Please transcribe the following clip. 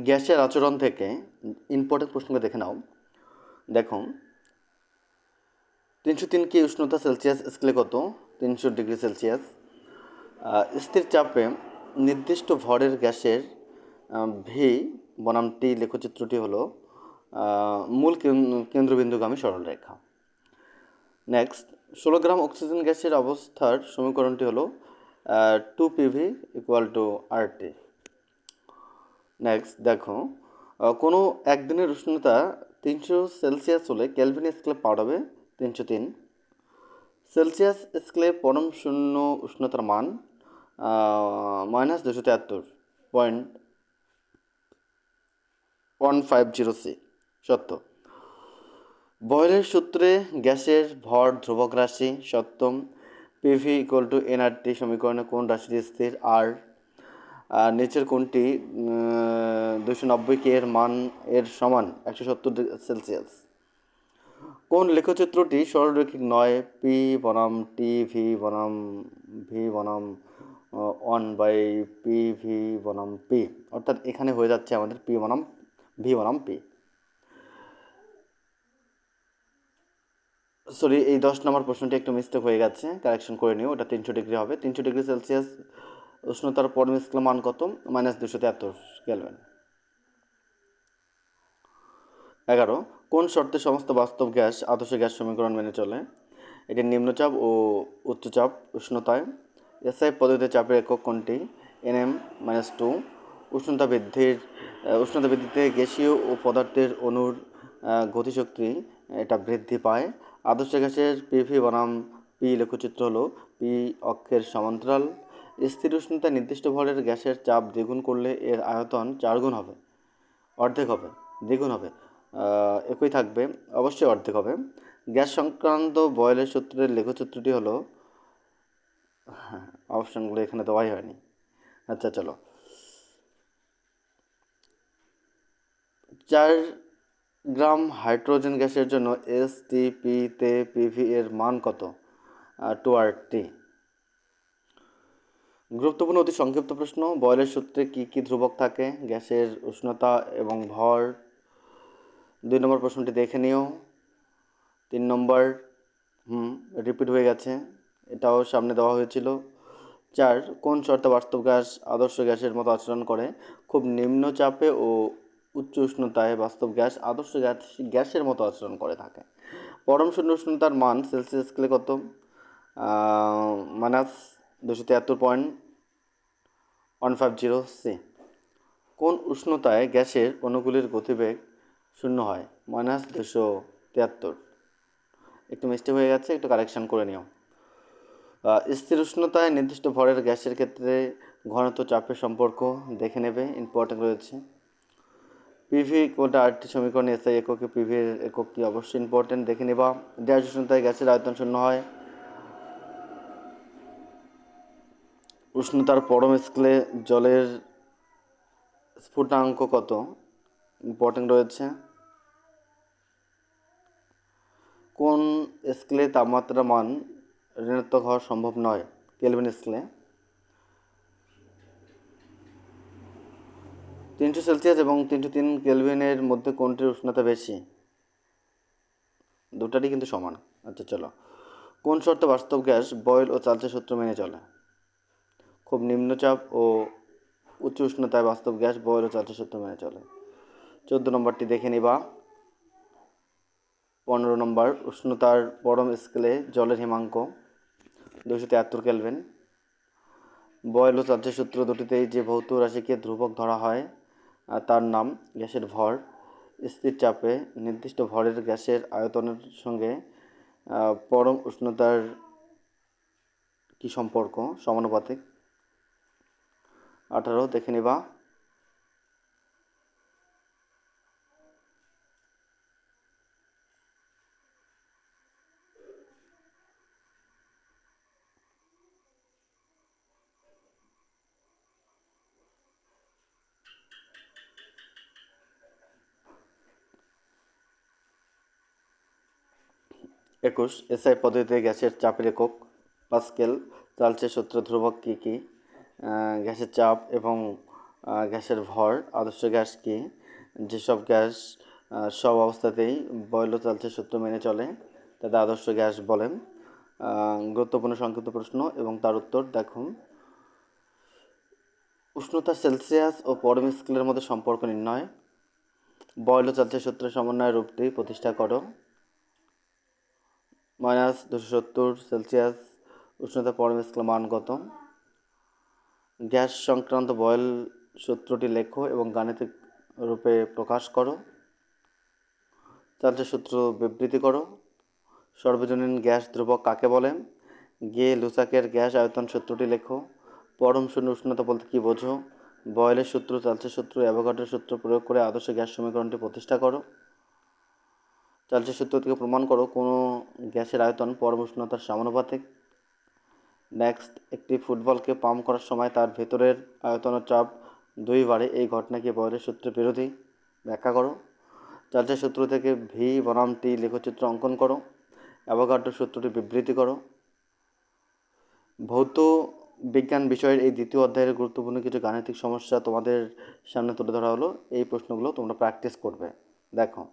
গ্যাসের আচরণ থেকে ইম্পর্টেন্ট প্রশ্নগুলো দেখে নাও। দেখো, 303 কি উষ্ণতা সেলসিয়াস স্কেলে কত? 300 ডিগ্রি সেলসিয়াস। স্থির চাপে নির্দিষ্ট ভরের গ্যাসের ভি বনাম টি লেখচিত্রটি হলো মূল কেন্দ্রবিন্দুগামী সরলরেখা। নেক্সট, 16 গ্রাম অক্সিজেন গ্যাসের অবস্থার সমীকরণটি হলো 2 PV = RT। নেক্সট দেখো, কোনো একদিনের উষ্ণতা 300 সেলসিয়াস হলে কেলভিন স্কেলে পাওয়া যাবে 303। সেলসিয়াস স্কেলে পরম শূন্য উষ্ণতার মান -273.150 C। সত্য। বয়লের সূত্রে গ্যাসের ভর ধ্রুবক রাশি। সপ্তম। পিভি = nRT সমীকরণে কোন রাশিটি স্থির? আর নিচের কোনটি 290 K এর মান এর সমান 170 সেলসিয়াস? কোন লেখচিত্রটি সরলরৈখিক নয়? পি বনাম টি ভি বনাম ভি বনাম 1/PV বনাম পি, অর্থাৎ এখানে হয়ে যাচ্ছে আমাদের পি বনাম ভি বনাম পি। সরি, এই 10 নম্বর প্রশ্নটি একটু মিস্টেক হয়ে গেছে, কারেকশন করে নিও। ওটা 300 ডিগ্রি হবে। 300 ডিগ্রি সেলসিয়াস উষ্ণতার পরম স্কেল মান কত? -273 কেলভিন। 11, কোন শর্তে সমস্ত বাস্তব গ্যাস আদর্শ গ্যাস সমীকরণ মেনে চলে? এটি নিম্নচাপ ও উচ্চচাপ উষ্ণতায়। এসআই পদ্ধতিতে চাপের একক কোনটি? nm-2। উষ্ণতা বৃদ্ধিতে গ্যাসীয় ও পদার্থের অণুর গতিশক্তি এটা বৃদ্ধি পায়। আদর্শ গ্যাসের পিভি বনাম পি লেখচিত্র হলো পি অক্ষের সমান্তরাল। স্থির উষ্ণতায় নির্দিষ্ট ভরের গ্যাসের চাপ দ্বিগুণ করলে এর আয়তন 4 গুণ হবে, অর্ধেক হবে, দ্বিগুণ হবে, একই থাকবে, অবশ্যই অর্ধেক হবে। গ্যাস সংক্রান্ত বয়লের সূত্রের লেখচিত্রটি হলো, অপশানগুলো এখানে দেওয়াই হয়নি। আচ্ছা চলো, 4 গ্রাম হাইড্রোজেন গ্যাসের জন্য STP-তে পিভি এর মান কত? 2RT। গুরুত্বপূর্ণ অতি সংক্ষিপ্ত প্রশ্ন, বয়লের সূত্রে কি কি ধ্রুবক থাকে? গ্যাসের উষ্ণতা এবং ভর। 2 নম্বর প্রশ্নটি দেখে নিও। 3 নম্বর রিপিট হয়ে গেছে, এটাও সামনে দেওয়া হয়েছিল। 4, কোন শর্তে বাস্তব গ্যাস আদর্শ গ্যাসের মতো আচরণ করে? খুব নিম্ন চাপে ও উচ্চ উষ্ণতায় বাস্তব গ্যাস আদর্শ গ্যাসের মতো আচরণ করে থাকে। পরম শূন্য উষ্ণতার মান সেলসিয়াস স্কেলে কত? -273.150 C। কোন উষ্ণতায় গ্যাসের অণুগুলির গতিবেগ 0 হয়? -273। একটু মিস্টেক হয়ে গেছে, একটু কারেকশান করে নিও। স্থির উষ্ণতায় নির্দিষ্ট ভরের গ্যাসের ক্ষেত্রে ঘনত্ব চাপের সম্পর্ক দেখে নেবে, ইম্পর্টেন্ট রয়েছে। পিভি = RT সমীকরণে এসআই এককে পিভির এককটি অবশ্যই ইম্পর্টেন্ট, দেখে নেবা। ড্যাশ উষ্ণতায় গ্যাসের আয়তন 0 হয়। উষ্ণতার পরম স্কেলে জলের স্ফুটনাঙ্ক কত? ইম্পর্টেন্ট রয়েছে। কোন স্কেলে তাপমাত্রা মান ঋণাত্মক হওয়া সম্ভব নয়? কেলভিন স্কেলে। 300 সেলসিয়াস এবং 303 কেলভিনের মধ্যে কোনটির উষ্ণতা বেশি? দুটারই কিন্তু সমান। আচ্ছা চলো, কোন শর্তে বাস্তব গ্যাস বয়েল ও চার্লসের সূত্র মেনে চলে? খুব নিম্নচাপ ও উচ্চ উষ্ণতায় বাস্তব গ্যাস বয়েল ও চার্লসের সূত্র মেনে চলে। 14 নম্বরটি দেখে নিবা। 15 নম্বর, উষ্ণতার পরম স্কেলে জলের হিমাঙ্ক 273 কেলভিন। বয়েল ও চার্লসের সূত্র দুটিতেই যে ভৌত রাশিকে ধ্রুবক ধরা হয় তার নাম গ্যাসের ভর। স্থির চাপে নির্দিষ্ট ভরের গ্যাসের আয়তনের সঙ্গে পরম উষ্ণতার কি সম্পর্ক? সমানুপাতিক। 18 দেখে নিবা। একুশ, এসআই পদ্ধতিতে গ্যাসের চাপের একক পাস্কেল। চার্লসের সূত্র ধ্রুবক কী কী? গ্যাসের চাপ এবং গ্যাসের ভর। আদর্শ গ্যাস কি? যেসব গ্যাস সব অবস্থাতেই বয়েল ও চালচের সূত্র মেনে চলে তাদের আদর্শ গ্যাস বলেন। গুরুত্বপূর্ণ সংক্ষিপ্ত প্রশ্ন এবং তার উত্তর দেখুন। উষ্ণতা সেলসিয়াস ও পরম স্কেলের মধ্যে সম্পর্ক নির্ণয়। বয়েল ও চালচের সূত্রের সমন্বয় রূপটি প্রতিষ্ঠা করো। -270 সেলসিয়াস উষ্ণতা পরম স্কেল মান কত? গ্যাস সংক্রান্ত বয়েল সূত্রটি লেখো এবং গাণিতিক রূপে প্রকাশ করো। চালচের সূত্র বিবৃতি করো। সর্বজনীন গ্যাস ধ্রুবক কাকে বলে? লুসাকের গ্যাস আয়তন সূত্রটি লেখো। পরম শূন্য উষ্ণতা বলতে কী বোঝো? বয়েলের সূত্র, চালচের সূত্র, অ্যাভোগাড্রোর সূত্র প্রয়োগ করে আদর্শ গ্যাস সমীকরণটি প্রতিষ্ঠা করো। চালচের সূত্র থেকে প্রমাণ করো কোনো গ্যাসের আয়তন পরম উষ্ণতার সমানুপাতিক। নেক্সট, একটি ফুটবলকে পাম্প করার সময় তার ভেতরের আয়তন ও চাপ 2 বাড়ে, এই ঘটনাকে বয়েলের সূত্রের বিরোধী, ব্যাখ্যা করো। চালচের সূত্র থেকে ভি বনাম টি লেখচিত্র অঙ্কন করো। অ্যাভোগাড্রোর সূত্রটি বিবৃতি করো। ভৌত বিজ্ঞান বিষয়ের এই দ্বিতীয় অধ্যায়ের গুরুত্বপূর্ণ কিছু গাণিতিক সমস্যা তোমাদের সামনে তুলে ধরা হলো। এই প্রশ্নগুলো তোমরা প্র্যাকটিস করবে। দেখো।